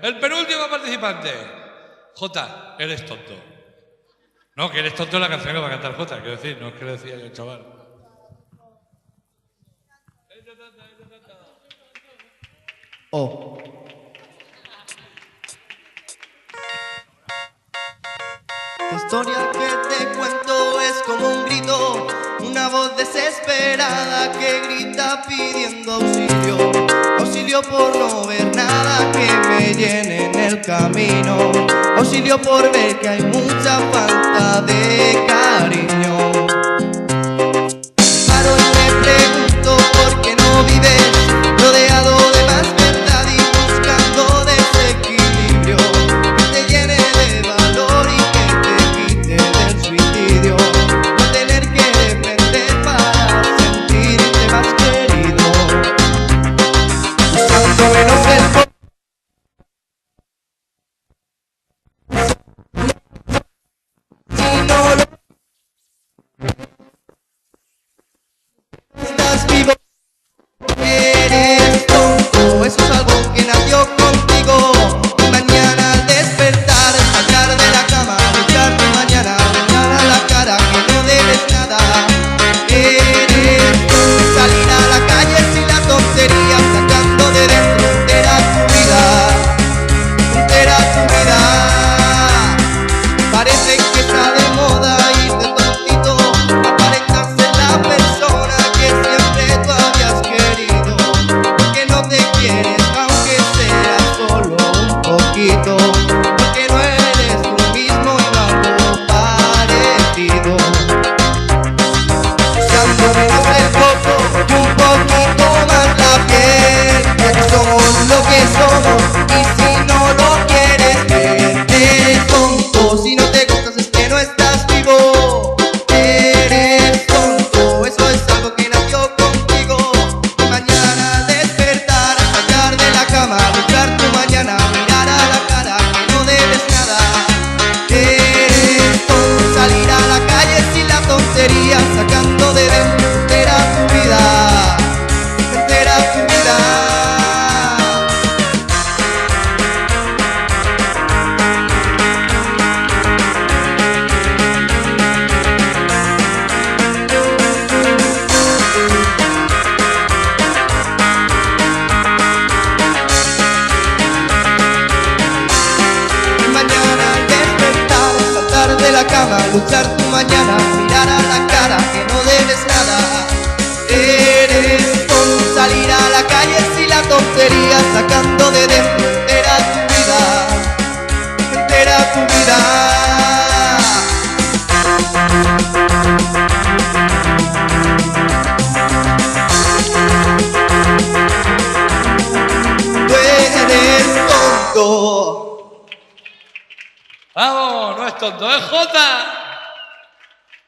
el penúltimo participante. Jota, eres tonto. No, que eres tonto en la canción que va a cantar Jota, quiero decir, no es que le decía yo, chaval. Oh. La historia que te cuento es como un grito, una voz desesperada que grita pidiendo auxilio, auxilio por no ver nada que me llene en el camino, auxilio por ver que hay mucha falta de cariño. Paro y me pregunto por qué no vives rodeado de más verdad y buscando desequilibrio que te llene de valor y que te quite del suicidio, no tener que depender para sentirte más querido, buscando menos el si no lo estás vivo. Eres tonto, eso es algo que nació contigo. Y mañana al despertar, sacar de la cama, luchar tu mañana, mirar a la cara que no debes nada. Eres tonto, salir a la calle sin la tontería, sacando de dentro entera tu vida, entera tu vida. Parece que está de moda ir de tontito, aparentar ser la persona que siempre tú habías querido, porque no te quieres aunque sea solo un poquito, porque no eres tú mismo y no algo parecido, usando menos el foco y un poquito más la piel, que somos lo que somos y si no lo quieres ver, eres tonto, si no te gustas es que no estás vivo, eres tonto, eso es algo que nació contigo. Mañana al despertar, sacar de la cama, buscar tu mañana, mirar a la cara que no debes nada. Eres tonto, salir a la calle sin la tontería, sacando de dentro entera tu vida, entera tu vida. Mañana al despertar, saltar de la cama, luchar tu mañana, mirar a la cara que no debes nada. Eres tonto, salir a la calle sin la tontería, sacando de dentro entera tu vida, entera tu vida. Tú eres tonto. Vamos, no es tonto, es Jota.